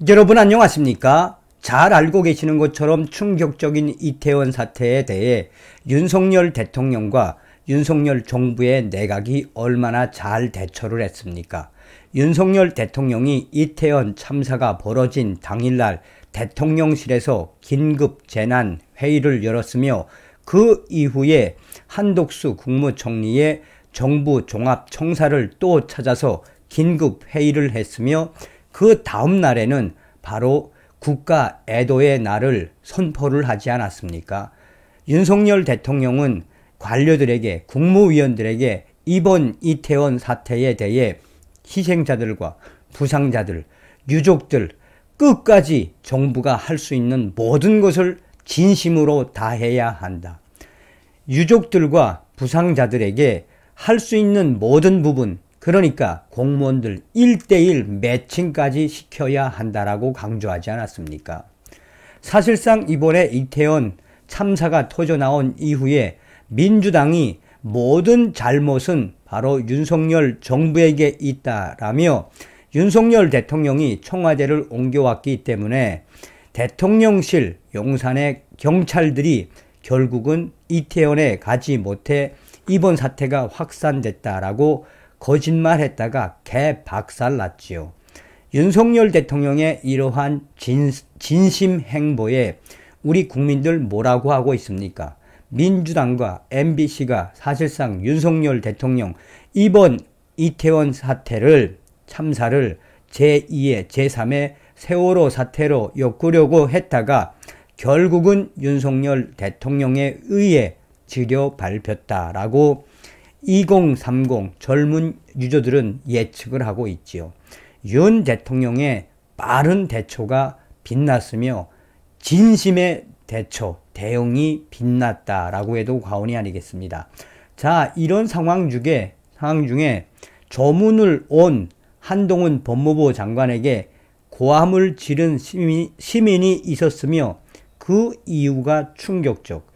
여러분 안녕하십니까? 잘 알고 계시는 것처럼 충격적인 이태원 사태에 대해 윤석열 대통령과 윤석열 정부의 내각이 얼마나 잘 대처를 했습니까? 윤석열 대통령이 이태원 참사가 벌어진 당일날 대통령실에서 긴급 재난 회의를 열었으며 그 이후에 한독수 국무총리의 정부 종합청사를 또 찾아서 긴급 회의를 했으며 그 다음 날에는 바로 국가 애도의 날을 선포를 하지 않았습니까? 윤석열 대통령은 관료들에게, 국무위원들에게 이번 이태원 사태에 대해 희생자들과 부상자들, 유족들 끝까지 정부가 할 수 있는 모든 것을 진심으로 다해야 한다. 유족들과 부상자들에게 할 수 있는 모든 부분, 그러니까 공무원들 1:1 매칭까지 시켜야 한다라고 강조하지 않았습니까? 사실상 이번에 이태원 참사가 터져나온 이후에 민주당이 모든 잘못은 바로 윤석열 정부에게 있다라며 윤석열 대통령이 청와대를 옮겨왔기 때문에 대통령실 용산의 경찰들이 결국은 이태원에 가지 못해 이번 사태가 확산됐다라고 거짓말했다가 개박살났지요. 윤석열 대통령의 이러한 진심 행보에 우리 국민들 뭐라고 하고 있습니까? 민주당과 MBC가 사실상 윤석열 대통령 이번 이태원 사태를 참사를 제2의 제3의 세월호 사태로 엮으려고 했다가 결국은 윤석열 대통령에 의해 지려 밟혔다라고 2030 젊은 유저들은 예측을 하고 있지요. 윤 대통령의 빠른 대처가 빛났으며 진심의 대응이 빛났다라고 해도 과언이 아니겠습니다. 자, 이런 상황 중에 조문을 온 한동훈 법무부 장관에게 고함을 지른 시민이 있었으며 그 이유가 충격적.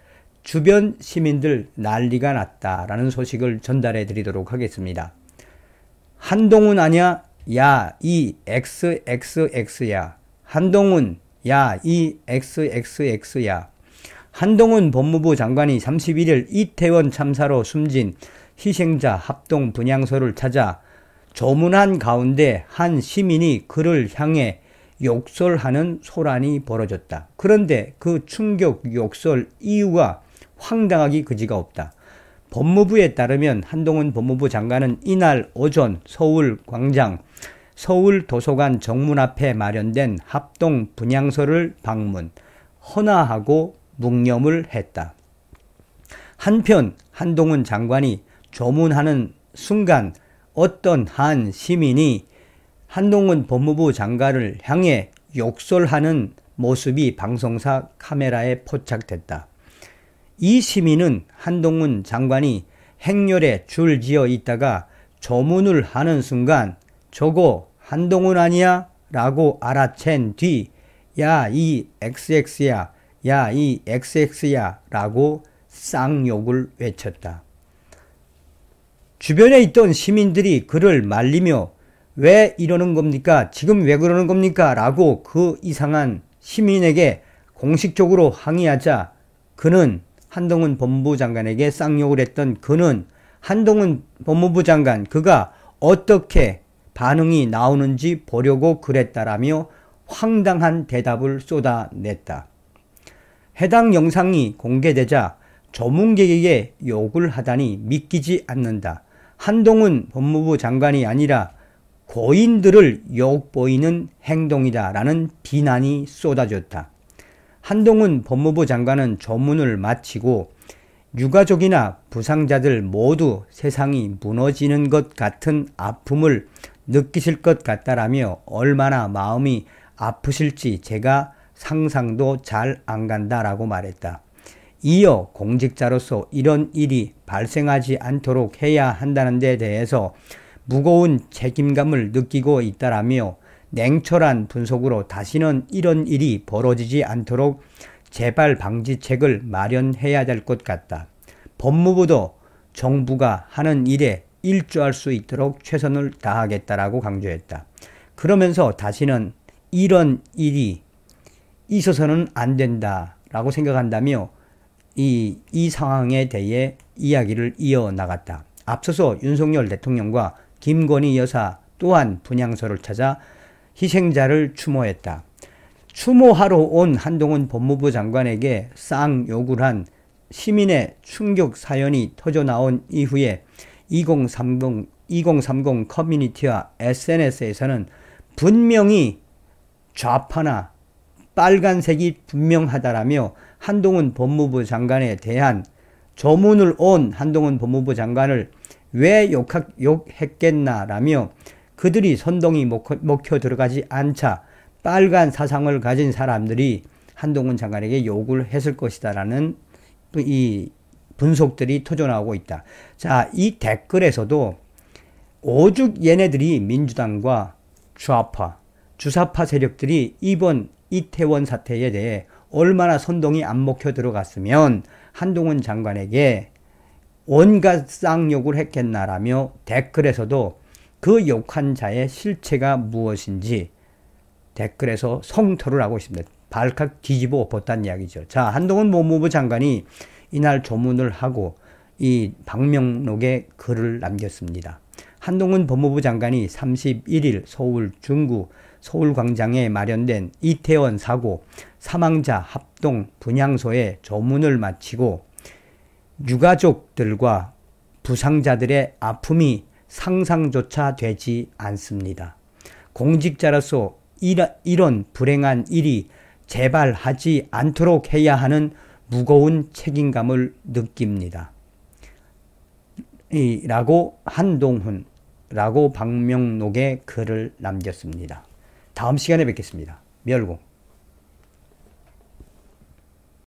주변 시민들 난리가 났다라는 소식을 전달해 드리도록 하겠습니다. 한동훈 아냐? 야, 이 XXX야. 한동훈, 야, 이 XXX야. 한동훈 법무부 장관이 31일 이태원 참사로 숨진 희생자 합동 분향소를 찾아 조문한 가운데 한 시민이 그를 향해 욕설하는 소란이 벌어졌다. 그런데 그 충격 욕설 이유가 황당하기 그지가 없다. 법무부에 따르면 한동훈 법무부 장관은 이날 오전 서울 광장 서울도서관 정문 앞에 마련된 합동 분향소를 방문, 헌화하고 묵념을 했다. 한편 한동훈 장관이 조문하는 순간 어떤 한 시민이 한동훈 법무부 장관을 향해 욕설하는 모습이 방송사 카메라에 포착됐다. 이 시민은 한동훈 장관이 행렬에 줄 지어 있다가 조문을 하는 순간 저거 한동훈 아니야? 라고 알아챈 뒤 야, 이 XX야, 야, 이 XX야 라고 쌍욕을 외쳤다. 주변에 있던 시민들이 그를 말리며 왜 이러는 겁니까? 지금 왜 그러는 겁니까? 라고 그 이상한 시민에게 공식적으로 항의하자 그는 한동훈 법무부 장관에게 쌍욕을 했던 그는 한동훈 법무부 장관 그가 어떻게 반응이 나오는지 보려고 그랬다라며 황당한 대답을 쏟아냈다. 해당 영상이 공개되자 조문객에게 욕을 하다니 믿기지 않는다. 한동훈 법무부 장관이 아니라 고인들을 욕보이는 행동이다라는 비난이 쏟아졌다. 한동훈 법무부 장관은 조문을 마치고 유가족이나 부상자들 모두 세상이 무너지는 것 같은 아픔을 느끼실 것 같다라며 얼마나 마음이 아프실지 제가 상상도 잘 안 간다라고 말했다. 이어 공직자로서 이런 일이 발생하지 않도록 해야 한다는 데 대해서 무거운 책임감을 느끼고 있다라며 냉철한 분석으로 다시는 이런 일이 벌어지지 않도록 재발 방지책을 마련해야 될 것 같다. 법무부도 정부가 하는 일에 일조할 수 있도록 최선을 다하겠다라고 강조했다. 그러면서 다시는 이런 일이 있어서는 안 된다라고 생각한다며 이 상황에 대해 이야기를 이어나갔다. 앞서서 윤석열 대통령과 김건희 여사 또한 분향소를 찾아 희생자를 추모했다. 추모하러 온 한동훈 법무부 장관에게 쌍욕을 한 시민의 충격 사연이 터져나온 이후에 2030 커뮤니티와 SNS에서는 분명히 좌파나 빨간색이 분명하다라며 한동훈 법무부 장관에 대한 조문을 온 한동훈 법무부 장관을 왜 욕했겠나라며 그들이 선동이 먹혀 들어가지 않자 빨간 사상을 가진 사람들이 한동훈 장관에게 욕을 했을 것이다라는 이 분석들이 터져나오고 있다. 자, 이 댓글에서도 오죽 얘네들이 민주당과 좌파, 주사파 세력들이 이번 이태원 사태에 대해 얼마나 선동이 안 먹혀 들어갔으면 한동훈 장관에게 온갖 쌍욕을 했겠나라며 댓글에서도 그 욕한 자의 실체가 무엇인지 댓글에서 성토를 하고 있습니다. 발칵 뒤집어 엎었다는 이야기죠. 자, 한동훈 법무부 장관이 이날 조문을 하고 이 방명록에 글을 남겼습니다. 한동훈 법무부 장관이 31일 서울 중구 서울광장에 마련된 이태원 사고 사망자 합동 분향소에 조문을 마치고 유가족들과 부상자들의 아픔이 상상조차 되지 않습니다. 공직자로서 이런 불행한 일이 재발하지 않도록 해야 하는 무거운 책임감을 느낍니다. 라고 한동훈라고 방명록에 글을 남겼습니다. 다음 시간에 뵙겠습니다. 멸공.